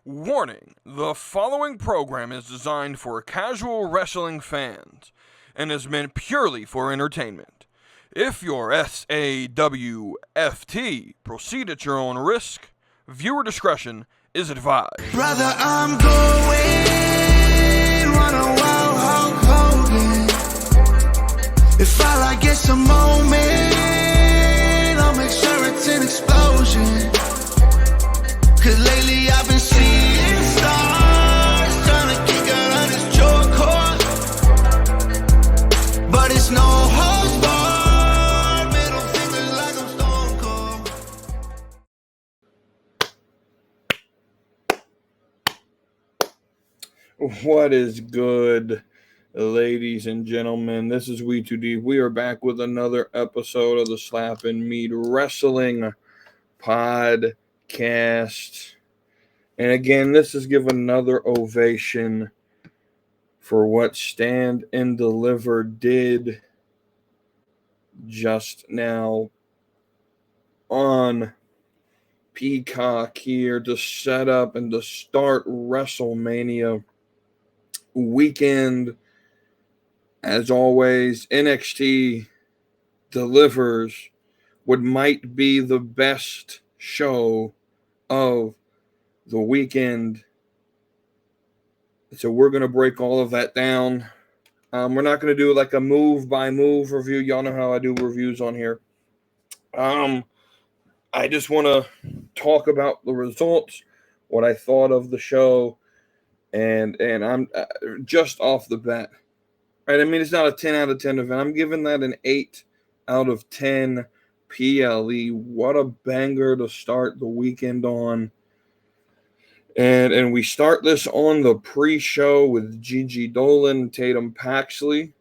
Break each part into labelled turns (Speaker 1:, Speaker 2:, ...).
Speaker 1: Warning, the following program is designed for casual wrestling fans and is meant purely for entertainment. If you're SAWFT, proceed at your own risk. Viewer discretion is advised.
Speaker 2: Brother, I'm going run a wild Hulk Hogan. If all I get's a moment, I'll make sure it's an explosion. Cause lately I've been seeing stars, trying to kick out on this jaw cord. But it's no holds barred, middle fingers like I'm Stone Cold.
Speaker 1: What is good, ladies and gentlemen? This is WETOODEEP. We are back with another episode of the Slap and Meat Wrestling Podcast. And again, this is give another ovation for what Stand and Deliver did just now on Peacock here to set up and to start WrestleMania weekend. As always, NXT delivers what might be the best show of the weekend. So we're going to break all of that down. We're not going to do like a move by move review. Y'all know how I do reviews on here. I just want to talk about the results, what I thought of the show, and I'm just off the bat. Right? I mean, it's not a 10 out of 10 event. I'm giving that an 8 out of 10 PLE. What a banger to start the weekend on. And we start this on the pre-show with Gigi Dolan and Tatum Paxley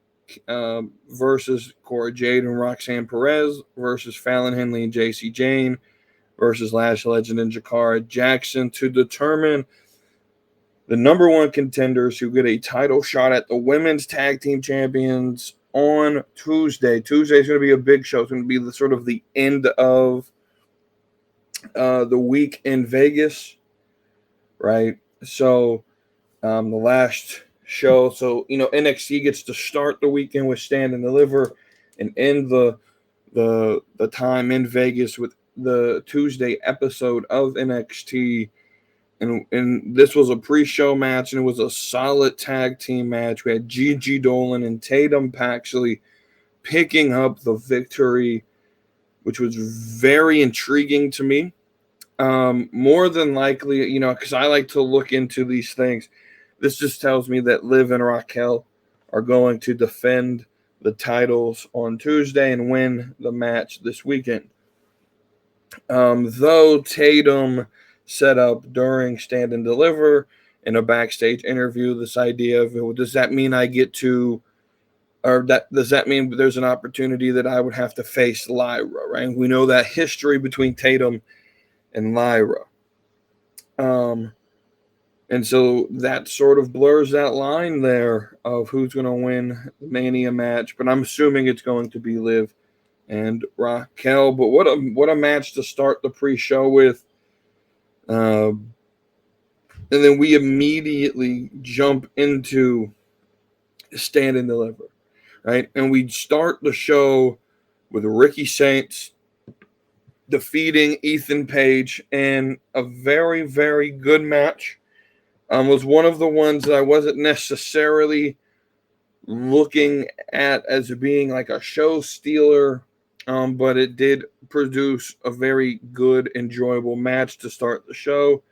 Speaker 1: versus Cora Jade and Roxanne Perez versus Fallon Henley and JC Jane versus Lash Legend and Jakara Jackson to determine the number one contenders who get a title shot at the Women's Tag Team Champions on Tuesday. Tuesday is going to be a big show. It's going to be the sort of the end of the week in Vegas, right? So the last show. So, NXT gets to start the weekend with Stand and Deliver and end the time in Vegas with the Tuesday episode of NXT. And this was a pre-show match, and it was a solid tag team match. We had Gigi Dolan and Tatum Paxley picking up the victory, which was very intriguing to me. More than likely, because I like to look into these things. This just tells me that Liv and Raquel are going to defend the titles on Tuesday and win the match this weekend. Though Tatum set up during Stand and Deliver in a backstage interview this idea of, does that mean I get to, or does that mean there's an opportunity that I would have to face Lyra, right? We know that history between Tatum and Lyra. And so that sort of blurs that line there of who's going to win the Mania match, but I'm assuming it's going to be Liv and Raquel. But what a match to start the pre-show with. And then we immediately jump into Stand and Deliver, right? And we start the show with Ricky Saints defeating Ethan Page in a very, very good match. Was one of the ones that I wasn't necessarily looking at as being like a show stealer, but it did produce a very good, enjoyable match to start the show.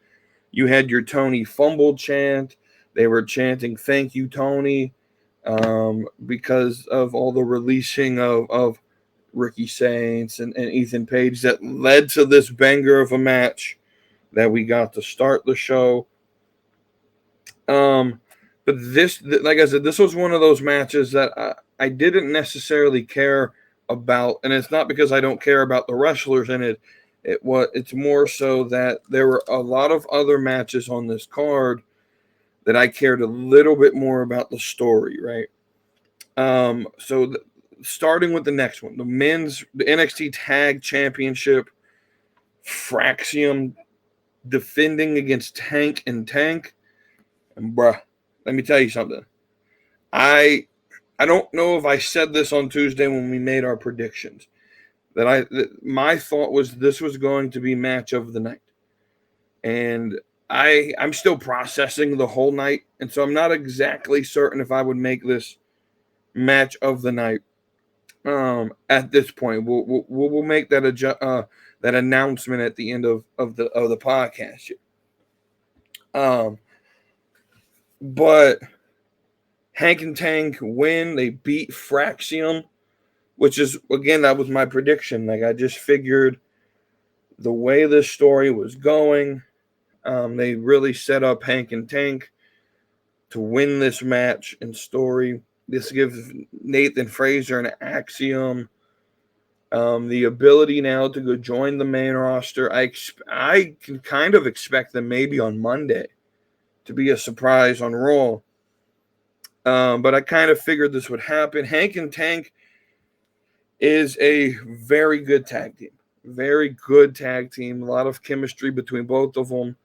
Speaker 1: You had your Tony Fumble chant. They were chanting, "Thank you, Tony," because of all the releasing of Ricky Saints and Ethan Page that led to this banger of a match that we got to start the show. But this, like I said, this was one of those matches that I didn't necessarily care about, and it's not because I don't care about the wrestlers in it. It's more so that there were a lot of other matches on this card that I cared a little bit more about the story, right? Starting with the next one, the NXT Tag Championship Fraxium defending against Tank and Tank. And bruh, let me tell you something. I don't know if I said this on Tuesday when we made our predictions, that my thought was this was going to be match of the night. And I'm still processing the whole night, and so I'm not exactly certain if I would make this match of the night. At this point, we'll make that that announcement at the end of the podcast. But Hank and Tank win. They beat Fraxium, which is, again, that was my prediction. Like, I just figured the way this story was going, they really set up Hank and Tank to win this match and story. This gives Nathan Fraser an Axiom the ability now to go join the main roster. I can kind of expect them maybe on Monday to be a surprise on Raw. But I kind of figured this would happen. Hank and Tank is a very good tag team. Very good tag team. A lot of chemistry between both of them.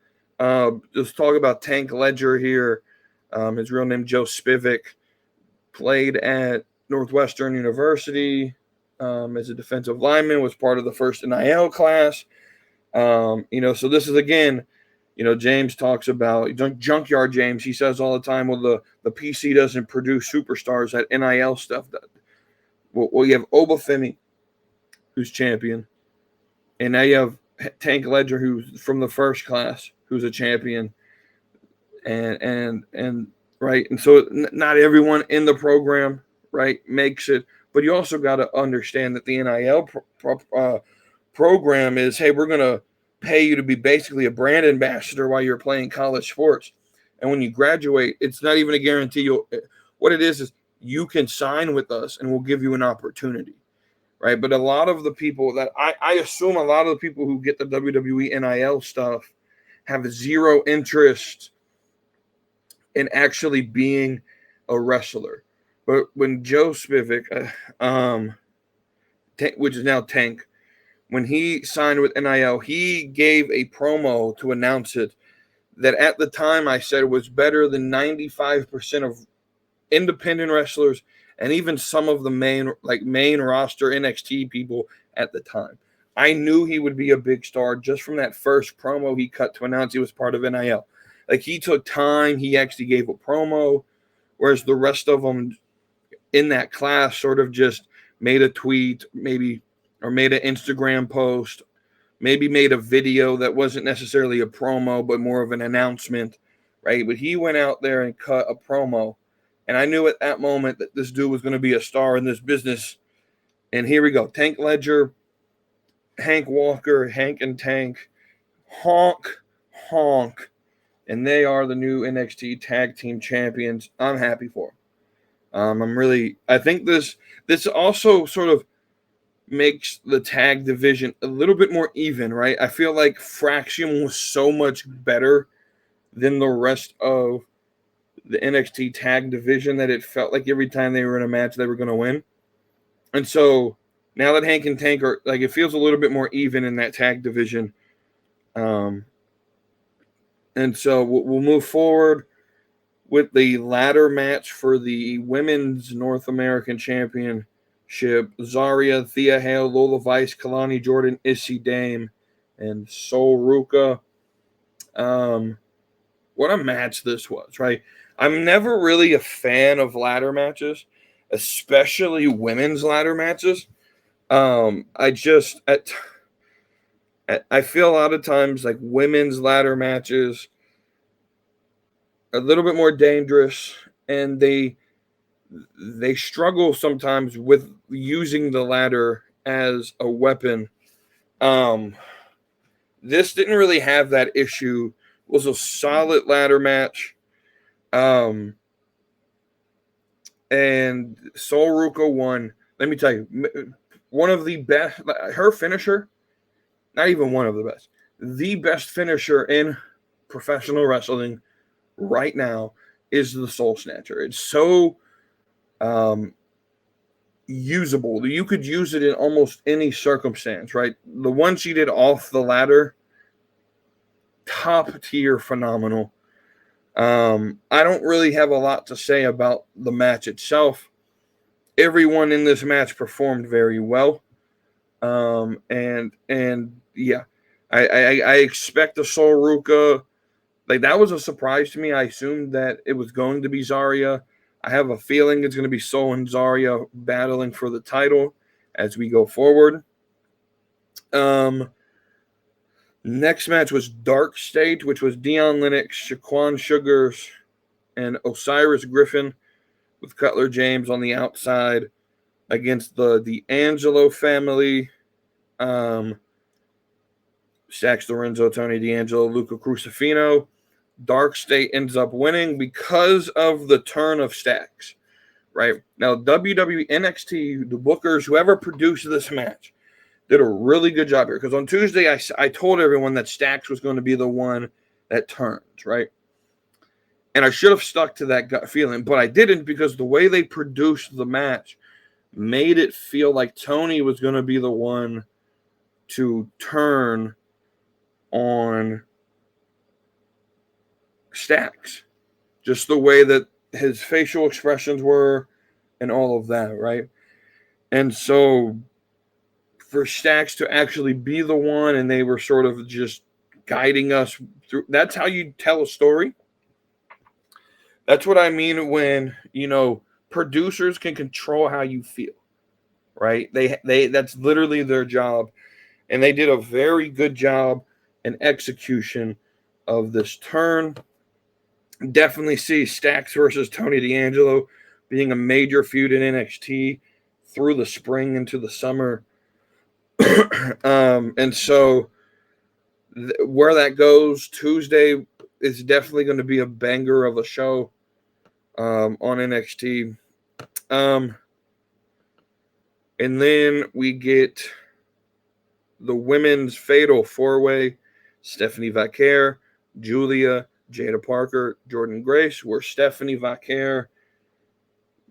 Speaker 1: Let's talk about Tank Ledger here. His real name, Joe Spivak, played at Northwestern University as a defensive lineman, was part of the first NIL class. So this is, again, James talks about Junkyard James. He says all the time, well, the PC doesn't produce superstars, that NIL stuff. Well, you have Obafemi, who's champion, and now you have Tank Ledger, who's from the first class, who's a champion, and right, and so not everyone in the program, right, makes it, but you also got to understand that the NIL program is, hey, we're gonna pay you to be basically a brand ambassador while you're playing college sports, and when you graduate, it's not even a guarantee. What it is you can sign with us, and we'll give you an opportunity. Right, but a lot of the people that I assume a lot of the people who get the WWE NIL stuff have zero interest in actually being a wrestler. But when Joe Spivak, which is now Tank, when he signed with NIL, he gave a promo to announce it that at the time I said was better than 95% of independent wrestlers and even some of the main roster NXT people at the time. I knew he would be a big star just from that first promo he cut to announce he was part of NIL. Like, he took time. He actually gave a promo, whereas the rest of them in that class sort of just made a tweet, maybe, or made an Instagram post, maybe made a video that wasn't necessarily a promo, but more of an announcement, right? But he went out there and cut a promo. And I knew at that moment that this dude was going to be a star in this business. And here we go. Tank Ledger, Hank Walker, Hank and Tank, honk. And they are the new NXT Tag Team Champions. I'm happy for them. I think this also sort of makes the tag division a little bit more even, right? I feel like Fraxium was so much better than the rest of the NXT tag division that it felt like every time they were in a match they were going to win. And so now that Hank and Tank are, like, it feels a little bit more even in that tag division. And so we'll move forward with the ladder match for the Women's North American Championship. Zarya, Thea Hale, Lola Vice, Kalani Jordan, Issy Dame, and Sol Ruka. What a match this was, right? I'm never really a fan of ladder matches, especially women's ladder matches. I feel a lot of times like women's ladder matches are a little bit more dangerous, and they struggle sometimes with using the ladder as a weapon. This didn't really have that issue. It was a solid ladder match. And Sol Ruka won. Let me tell you, one of the best, her finisher, not even one of the best, the best finisher in professional wrestling right now is the Soul Snatcher. It's so usable. You could use it in almost any circumstance, right? The one she did off the ladder top tier phenomenal. I don't really have a lot to say about the match itself. Everyone in this match performed very well. And yeah, I expect the Sol Ruka. Like, that was a surprise to me. I assumed that it was going to be Zarya. I have a feeling it's going to be Sol and Zarya battling for the title as we go forward. Next match was Dark State, which was Dion Lennox, Shaquan Sugars, and Osiris Griffin with Cutler James on the outside against the D'Angelo family. Sax Lorenzo, Tony D'Angelo, Luca Crucifino. Dark State ends up winning because of the turn of Stax. Right? Now, WWE, NXT, the bookers, whoever produced this match, did a really good job here. Because on Tuesday, I told everyone that Stax was going to be the one that turns, right? And I should have stuck to that gut feeling, but I didn't, because the way they produced the match made it feel like Tony was going to be the one to turn on Stax. Just the way that his facial expressions were and all of that, right? And so for Stax to actually be the one, and they were sort of just guiding us through, that's how you tell a story. That's what I mean when, producers can control how you feel, right? They that's literally their job, and they did a very good job in execution of this turn. Definitely see Stax versus Tony D'Angelo being a major feud in NXT through the spring into the summer. And so where that goes, Tuesday is definitely going to be a banger of a show on NXT. And then we get the women's fatal four-way: Stephanie Vaquer, Julia, Jada Parker, Jordan Grace, where Stephanie Vaquer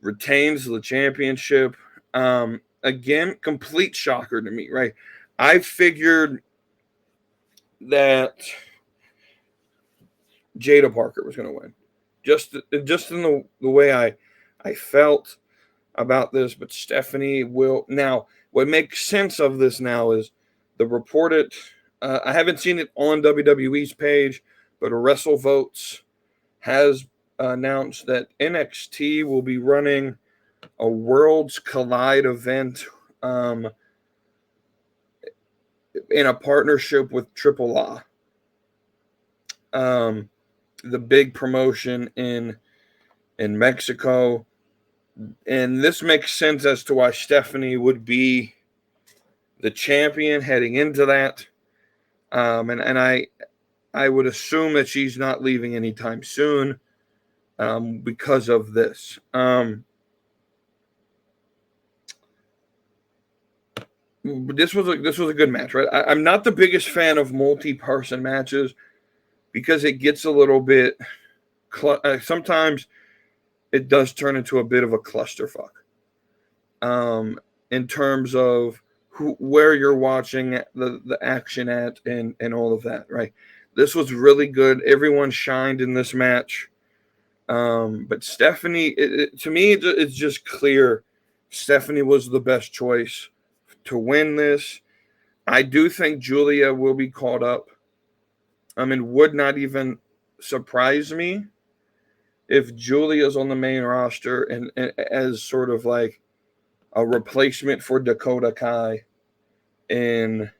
Speaker 1: retains the championship. Again, complete shocker to me, right? I figured that Jada Parker was going to win. Just in the way I felt about this, but Stephanie will. Now, what makes sense of this now is the reported, I haven't seen it on WWE's page, but WrestleVotes has announced that NXT will be running a Worlds Collide event in a partnership with Triple A, the big promotion in Mexico. And this makes sense as to why Stephanie would be the champion heading into that. And I would assume that she's not leaving anytime soon because of this. This was a good match, right? I'm not the biggest fan of multi-person matches because it gets a little bit sometimes it does turn into a bit of a clusterfuck in terms of where you're watching the action at and all of that, right? This was really good. Everyone shined in this match. But Stephanie, to me, it's just clear Stephanie was the best choice to win this. I do think Julia will be called up. Would not even surprise me if Julia's on the main roster and as sort of like a replacement for Dakota Kai in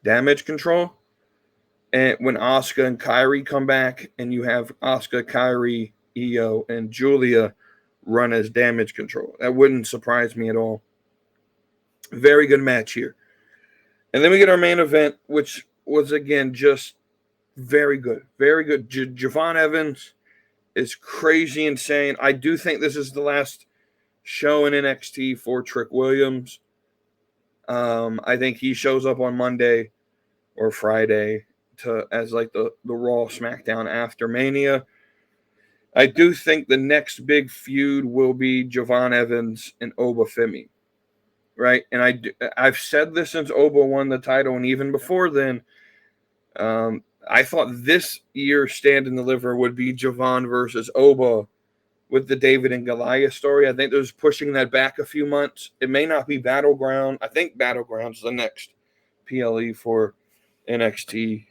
Speaker 1: Damage Control. And when Asuka and Kairi come back, and you have Asuka, Kairi, Io, and Julia run as Damage Control, that wouldn't surprise me at all. Very good match here. And then we get our main event, which was, again, just very good. Very good. Javon Evans is crazy insane. I do think this is the last show in NXT for Trick Williams. I think he shows up on Monday or Friday as like the Raw SmackDown after Mania. I do think the next big feud will be Javon Evans and Oba Femi, right? And I've said this since Oba won the title, and even before then, I thought this year's Stand and Deliver would be Javon versus Oba with the David and Goliath story. I think they're just pushing that back a few months. It may not be Battleground. I think Battleground's the next PLE for NXT.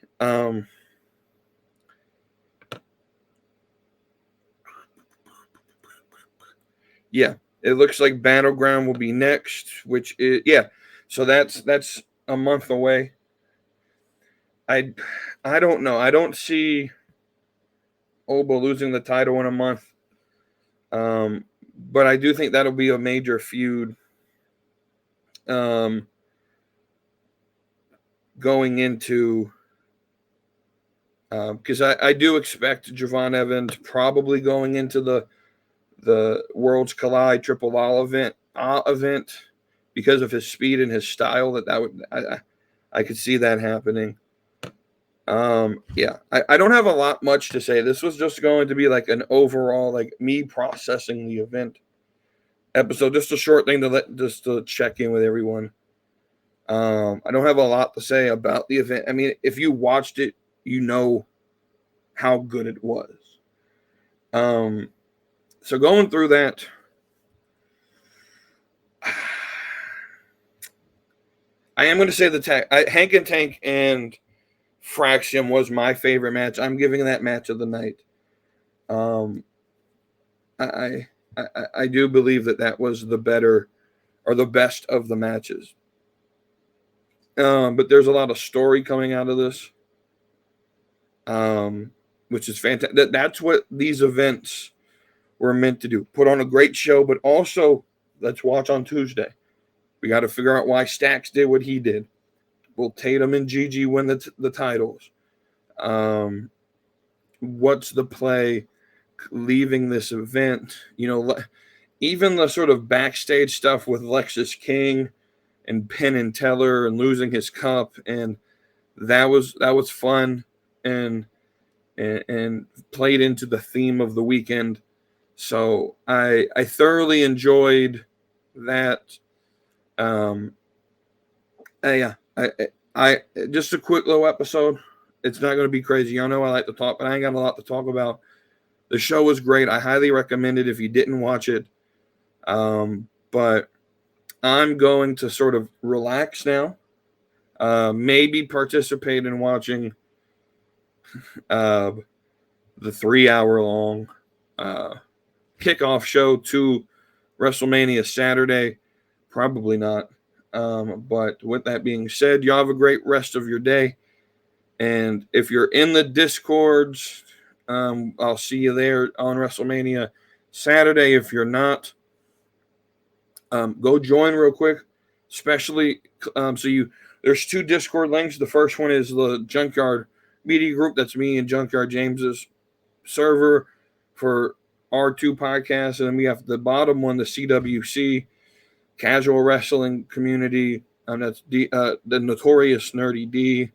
Speaker 1: Yeah, it looks like Battleground will be next, which is, yeah. So that's a month away. I don't know. I don't see Oba losing the title in a month. But I do think that'll be a major feud going into because I do expect Javon Evans probably going into the Worlds Collide Triple All event because of his speed and his style. I could see that happening. Yeah, I don't have a lot much to say. This was just going to be like an overall, like me processing the event episode, just a short thing to check in with everyone. I don't have a lot to say about the event. I mean, if you watched it, you know how good it was. So going through that, I am going to say Hank and Tank and Fraxium was my favorite match. I'm giving that match of the night. I do believe that was the better or the best of the matches. But there's a lot of story coming out of this, which is fantastic. That's what these events were meant to do. Put on a great show, but also let's watch on Tuesday. We got to figure out why Stacks did what he did. Will Tatum and Gigi win the titles? What's the play leaving this event? You know, even the sort of backstage stuff with Lexus King and Penn and Teller and losing his cup, and that was fun and played into the theme of the weekend. So I thoroughly enjoyed that. I just a quick little episode. It's not going to be crazy. Y'all know I like to talk, but I ain't got a lot to talk about. The show was great. I highly recommend it if you didn't watch it. But I'm going to sort of relax now. Maybe participate in watching the 3-hour-long kickoff show to WrestleMania Saturday. Probably not. But with that being said, y'all have a great rest of your day. And if you're in the Discords, I'll see you there on WrestleMania Saturday. If you're not, go join real quick. Especially, there's 2 Discord links. The first one is the Junkyard Media Group. That's me and Junkyard James's server for R2 Podcast. And then we have the bottom one, the CWC Casual Wrestling Community. That's the Notorious Nerdy D.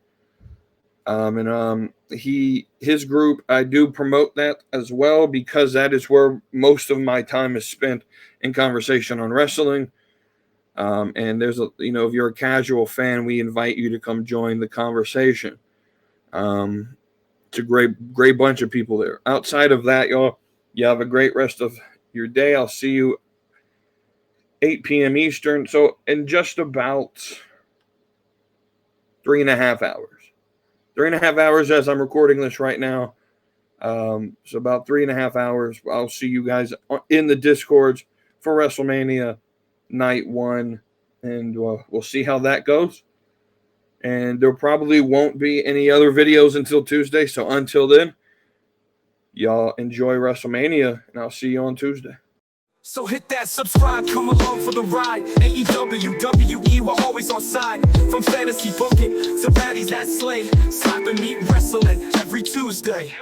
Speaker 1: His group, I do promote that as well because that is where most of my time is spent in conversation on wrestling. And there's if you're a casual fan, we invite you to come join the conversation. It's a great bunch of people there. Outside of that, y'all, you have a great rest of your day. I'll see you 8 p.m. Eastern. So in just about 3.5 hours. 3.5 hours as I'm recording this right now. So about 3.5 hours. I'll see you guys in the Discords for WrestleMania Night 1. And we'll see how that goes. And there probably won't be any other videos until Tuesday. So until then, y'all enjoy WrestleMania. And I'll see you on Tuesday.
Speaker 3: So hit that subscribe, come along for the ride. AEW, WWE, we're always on side. From fantasy booking to baddies that slay. Slapping, meet, wrestling every Tuesday.